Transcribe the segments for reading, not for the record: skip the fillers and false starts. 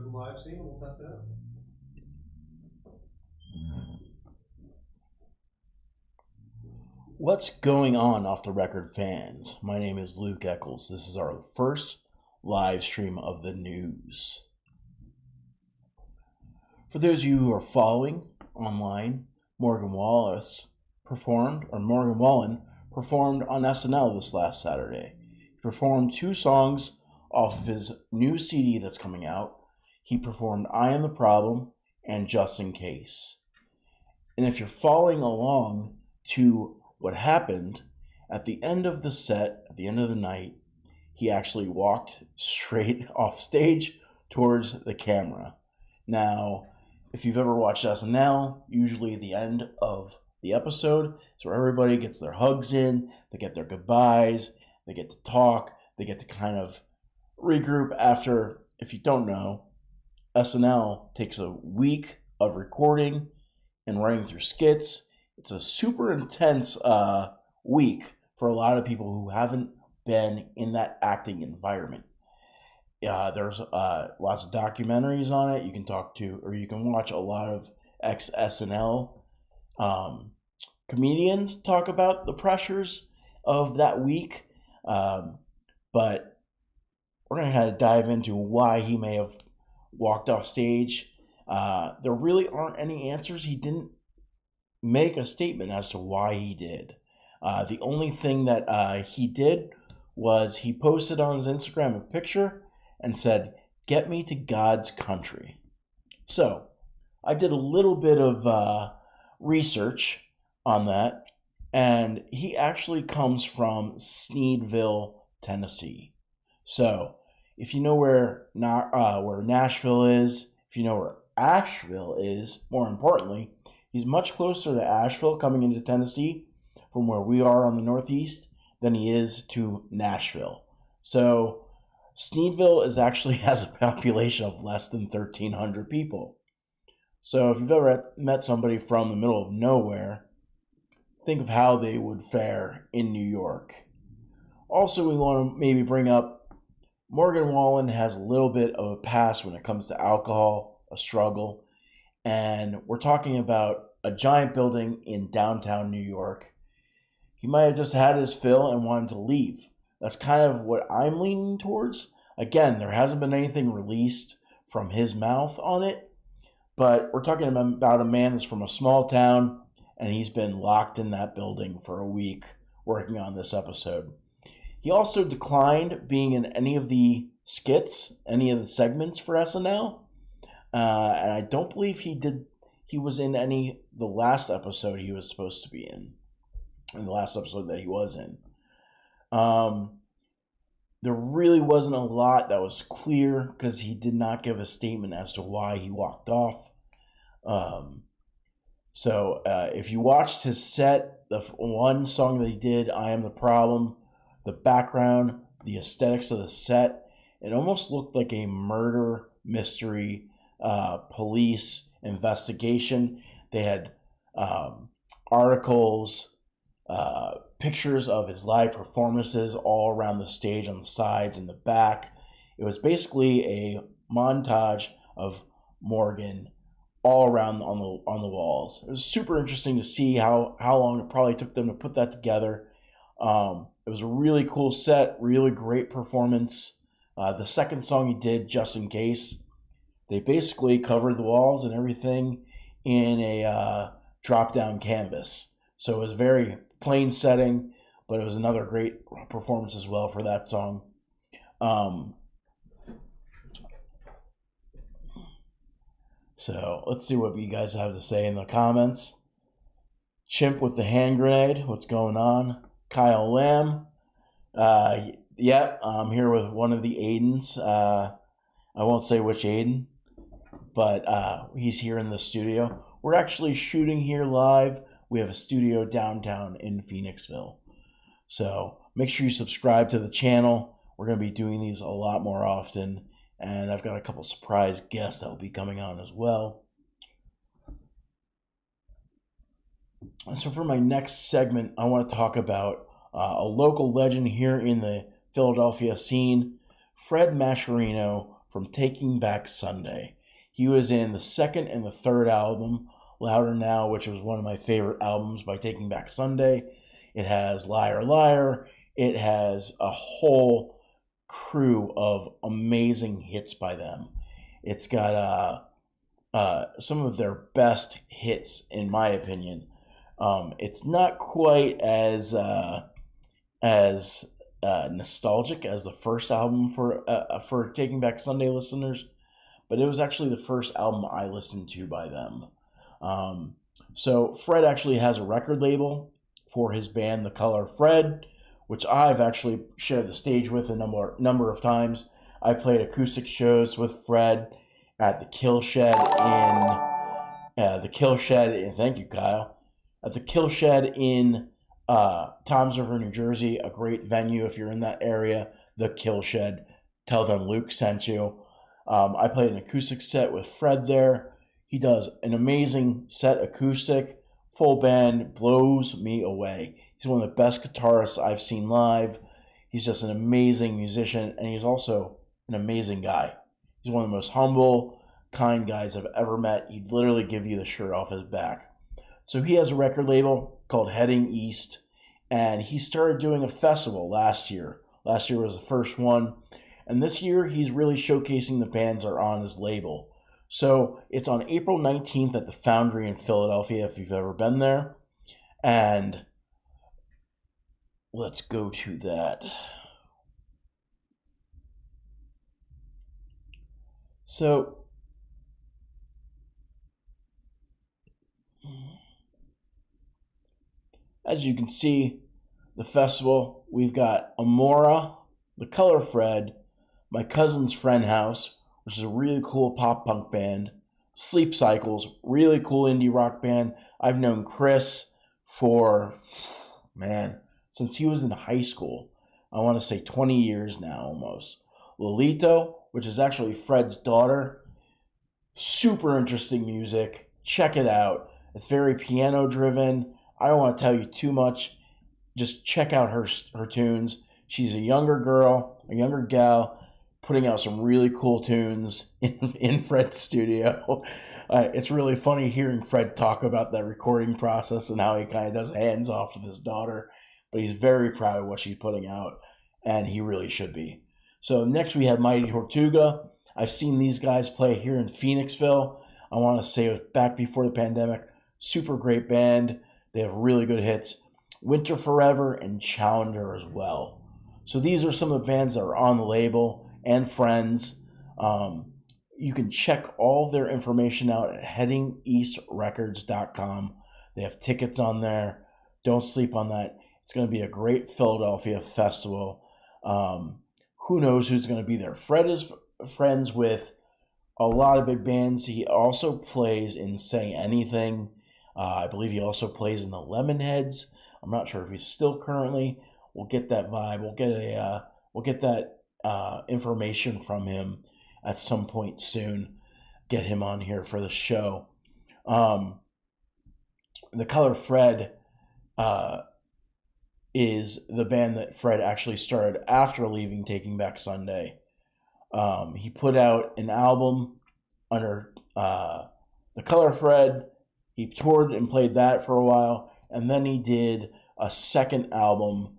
the live scene and we'll test it out. What's going on, Off the Record fans? My name is Luke Eccles. This is our first live stream of the news. For those of you who are following online, Morgan Wallen performed on SNL this last Saturday. He performed 2 songs off of his new CD that's coming out. He performed I Am the Problem and Just in Case. And if you're following along to what happened at the end of the set, at the end of the night, he actually walked straight off stage towards the camera. Now, if you've ever watched SNL, usually at the end of the episode is where everybody gets their hugs in, they get their goodbyes, they get to talk, they get to kind of regroup after, if you don't know, SNL takes a week of recording and running through skits. It's a super intense week for a lot of people who haven't been in that acting environment. There's lots of documentaries on it. You can talk to, or you can watch a lot of ex-SNL comedians talk about the pressures of that week. But we're going to kind of dive into why he may have walked off stage. There really aren't any answers. He didn't make a statement as to why he did. The only thing that he did was he posted on his Instagram a picture and said, "Get me to God's country." So I did a little bit of research on that, and he actually comes from Sneedville, Tennessee. So if you know where Nashville is, if you know where Asheville is, more importantly, he's much closer to Asheville coming into Tennessee from where we are on the Northeast than he is to Nashville. So Sneedville has a population of less than 1,300 people. So if you've ever met somebody from the middle of nowhere, think of how they would fare in New York. Also, we want to maybe bring up Morgan Wallen has a little bit of a past when it comes to alcohol, a struggle, and we're talking about a giant building in downtown New York. He might have just had his fill and wanted to leave. That's kind of what I'm leaning towards. Again, there hasn't been anything released from his mouth on it, but we're talking about a man that's from a small town, and he's been locked in that building for a week working on this episode. He also declined being in any of the skits, any of the segments for SNL, and I don't believe he was in the last episode he was supposed to be in the last episode that he was in. There really wasn't a lot that was clear because he did not give a statement as to why he walked off. So if you watched his set, the one song that he did, I Am the Problem, the background, the aesthetics of the set, it almost looked like a murder mystery police investigation. They had articles, pictures of his live performances all around the stage, on the sides and the back. It was basically a montage of Morgan all around on the walls. It was super interesting to see how long it probably took them to put that together. It was a really cool set, really great performance. The second song he did, Just in Case, they basically covered the walls and everything in a drop-down canvas. So it was very plain setting, but it was another great performance as well for that song. So let's see what you guys have to say in the comments. Chimp with the hand grenade, what's going on? Kyle Lamb. Yep, I'm here with one of the Aidens. I won't say which Aiden, but he's here in the studio. We're actually shooting here live. We have a studio downtown in Phoenixville. So make sure you subscribe to the channel. We're going to be doing these a lot more often. And I've got a couple surprise guests that will be coming on as well. And so for my next segment, I want to talk about a local legend here in the Philadelphia scene, Fred Mascherino from Taking Back Sunday. He was in the second and the third album, Louder Now, which was one of my favorite albums by Taking Back Sunday. It has Liar Liar. It has a whole crew of amazing hits by them. It's got some of their best hits, in my opinion. It's not quite as nostalgic as the first album for Taking Back Sunday listeners, but it was actually the first album I listened to by them. So Fred actually has a record label for his band, The Color Fred, which I've actually shared the stage with a number of times. I played acoustic shows with Fred at the Kill Shed thank you, Kyle. At the Kill Shed in Toms River, New Jersey, a great venue if you're in that area. The Kill Shed. Tell them Luke sent you. I played an acoustic set with Fred there. He does an amazing set acoustic, full band, blows me away. He's one of the best guitarists I've seen live. He's just an amazing musician, and he's also an amazing guy. He's one of the most humble, kind guys I've ever met. He'd literally give you the shirt off his back. So he has a record label called Heading East, and he started doing a festival last year. Last year was the first one, and this year he's really showcasing the bands that are on his label. So it's on April 19th at the Foundry in Philadelphia, if you've ever been there. And let's go to that. So as you can see, the festival, we've got Amora, The Color Fred, My Cousin's Friend House, which is a really cool pop punk band, Sleep Cycles, really cool indie rock band. I've known Chris for, since he was in high school. I want to say 20 years now almost. Lilito, which is actually Fred's daughter. Super interesting music. Check it out. It's very piano driven. I don't want to tell you too much. Just check out her tunes. She's a younger girl, a younger gal, putting out some really cool tunes in Fred's studio. It's really funny hearing Fred talk about that recording process and how he kind of does hands off with his daughter. But he's very proud of what she's putting out, and he really should be. So next we have Mighty Tortuga. I've seen these guys play here in Phoenixville. I want to say it was back before the pandemic. Super great band. They have really good hits. Winterforever and Challenger as well. So these are some of the bands that are on the label and friends. You can check all their information out at headingeastrecords.com. They have tickets on there. Don't sleep on that. It's going to be a great Philadelphia festival. Who knows who's going to be there? Fred is friends with a lot of big bands. He also plays in Say Anything. I believe he also plays in the Lemonheads. I'm not sure if he's still currently. We'll get that vibe. We'll get that information from him at some point soon. Get him on here for the show. The Color Fred is the band that Fred actually started after leaving Taking Back Sunday. He put out an album under The Color Fred. He toured and played that for a while, and then he did a second album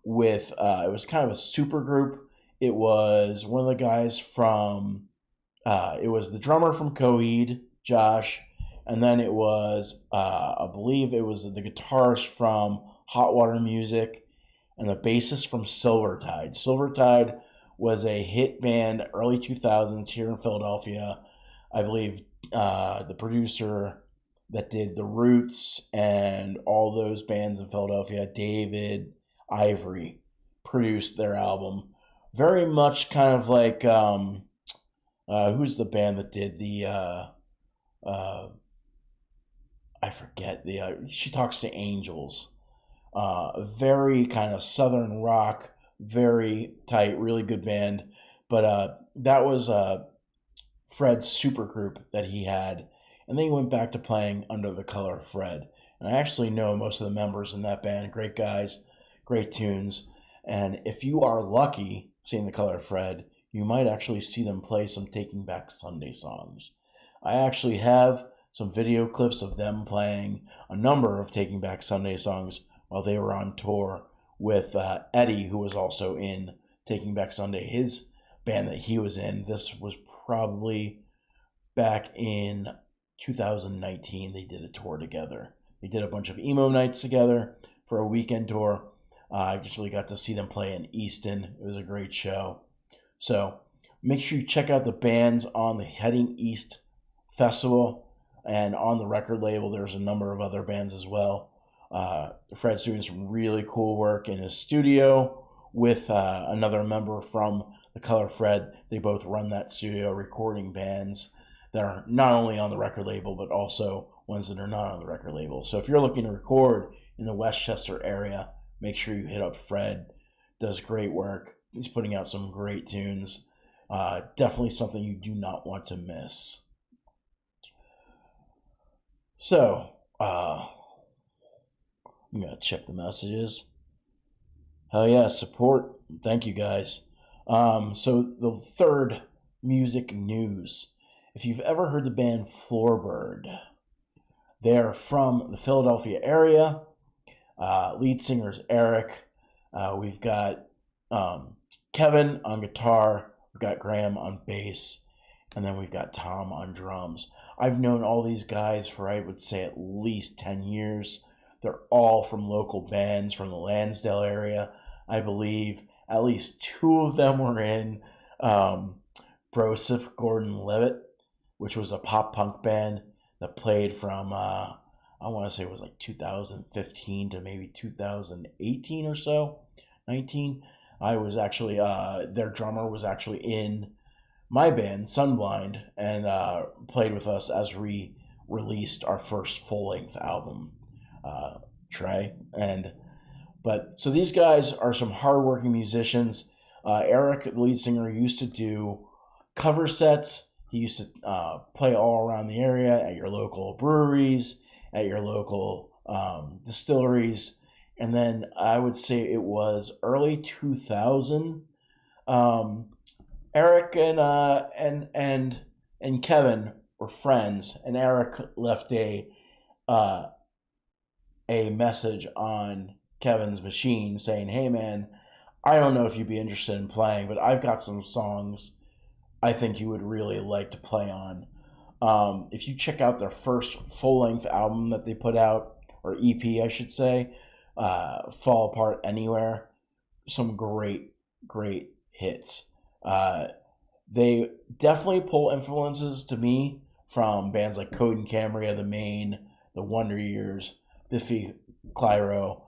with, it was kind of a super group. It was one of the guys from, it was the drummer from Coheed, Josh, and then it was, I believe it was the guitarist from Hot Water Music and the bassist from Silvertide. Silvertide was a hit band early 2000s here in Philadelphia. I believe the producer that did The Roots and all those bands in Philadelphia, David Ivory, produced their album. Very much kind of like, who's the band that did the, I forget, She Talks to Angels. Very kind of southern rock, very tight, really good band. But that was Fred's super group that he had. And then he went back to playing under The Color Fred. And I actually know most of the members in that band. Great guys, great tunes. And if you are lucky seeing The Color Fred, you might actually see them play some Taking Back Sunday songs. I actually have some video clips of them playing a number of Taking Back Sunday songs while they were on tour with Eddie, who was also in Taking Back Sunday, his band that he was in. This was probably back in 2019. They did a tour together. They did a bunch of emo nights together for a weekend tour. I actually got to see them play in Easton. It was a great show. So make sure you check out the bands on the Heading East Festival, and on the record label there's a number of other bands as well. Fred's doing some really cool work in his studio with another member from The Color Fred. They both run that studio, recording bands that are not only on the record label but also ones that are not on the record label. So if you're looking to record in the Westchester area, make sure you hit up Fred. Does great work. He's putting out some great tunes. Definitely something you do not want to miss. So, I'm going to check the messages. Hell yeah, support. Thank you guys. So the third music news. If you've ever heard the band Floorbird, they're from the Philadelphia area. Lead singer is Eric. We've got Kevin on guitar. We've got Graham on bass. And then we've got Tom on drums. I've known all these guys for, I would say, at least 10 years. They're all from local bands from the Lansdale area. I believe at least two of them were in Broseph Gordon-Levitt, which was a pop punk band that played from, I want to say it was like 2015 to maybe 2018 or so, 19. I was actually, their drummer was actually in my band, Sunblind, and played with us as we released our first full-length album, Trey. So these guys are some hardworking musicians. Eric, the lead singer, used to do cover sets. He used to play all around the area at your local breweries, at your local distilleries. And then I would say it was early 2000. Eric and Kevin were friends, and Eric left a message on Kevin's machine saying, "Hey man, I don't know if you'd be interested in playing, but I've got some songs I think you would really like to play on." If you check out their first full-length album that they put out, or EP I should say, Fall Apart Anywhere, some great hits. They definitely pull influences to me from bands like Code and Cambria, The Maine, The Wonder Years, Biffy Clyro.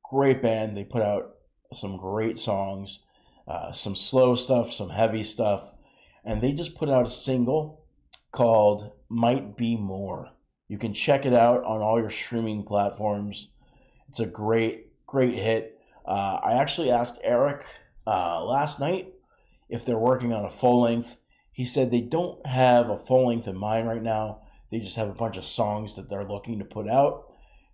Great band. They put out some great songs, some slow stuff, some heavy stuff, and they just put out a single called Might Be More. You can check it out on all your streaming platforms. It's a great hit. I actually asked Eric last night if they're working on a full length. He said they don't have a full length in mind right now. They just have a bunch of songs that they're looking to put out.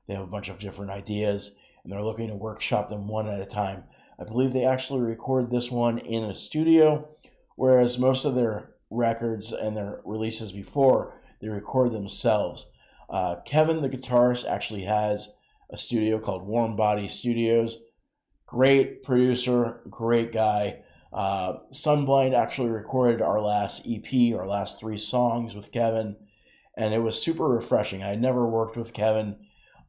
They have a bunch of different ideas, and they're looking to workshop them one at a time. I believe they actually recorded this one in a studio, whereas most of their records and their releases before, they record themselves. Kevin, the guitarist, actually has a studio called Warm Body Studios. Great producer, great guy. Sunblind actually recorded our last EP, our last 3 songs with Kevin, and it was super refreshing. I had never worked with Kevin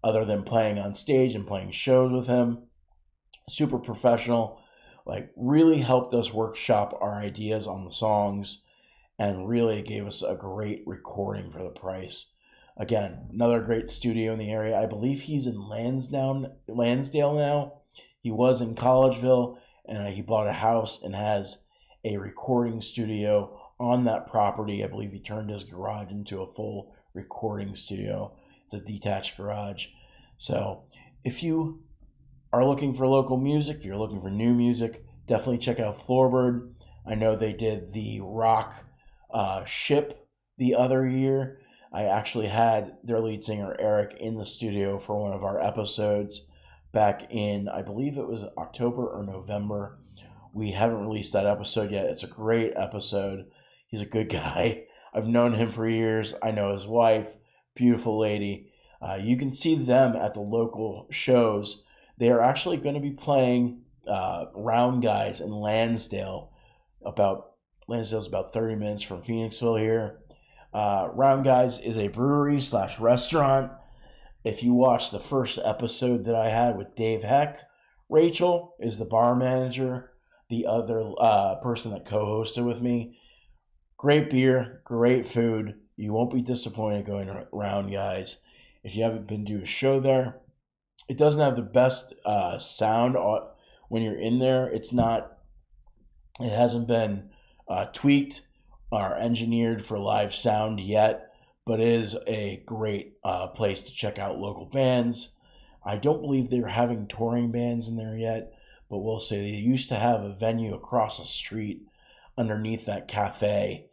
other than playing on stage and playing shows with him. Super professional, like really helped us workshop our ideas on the songs and really gave us a great recording for the price. Again, another great studio in the area. I believe he's in Lansdale now. He was in Collegeville, and he bought a house and has a recording studio on that property. I believe he turned his garage into a full recording studio. It's a detached garage. So if you are looking for local music, if you're looking for new music, definitely check out Floorbird. I know they did the rock ship the other year. I actually had their lead singer Eric in the studio for one of our episodes back in, I believe it was October or November, We haven't released that episode yet. It's a great episode. He's a good guy. I've known him for years. I know his wife, beautiful lady. You can see them at the local shows. They are actually going to be playing Round Guys in Lansdale. Lansdale's about 30 minutes from Phoenixville here. Round Guys is a brewery / restaurant. If you watch the first episode that I had with Dave Heck, Rachel is the bar manager, the other person that co-hosted with me. Great beer, great food. You won't be disappointed going around, guys. If you haven't been to a show there, it doesn't have the best sound when you're in there. It hasn't been tweaked or engineered for live sound yet, but it is a great place to check out local bands. I don't believe they're having touring bands in there yet, but we'll say they used to have a venue across the street underneath that cafe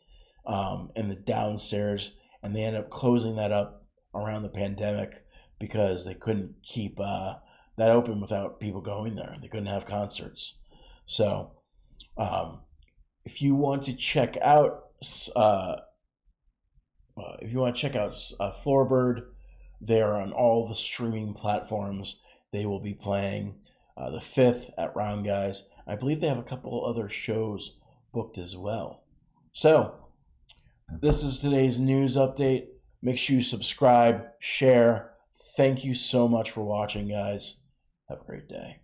in the downstairs, and they ended up closing that up around the pandemic because they couldn't keep that open without people going there. They couldn't have concerts. So if you want to check out Floorbird, they are on all the streaming platforms. They will be playing the 5th at Round Guys. I believe they have a couple other shows booked as well. So this is today's news update. Make sure you subscribe, share. Thank you so much for watching, guys. Have a great day.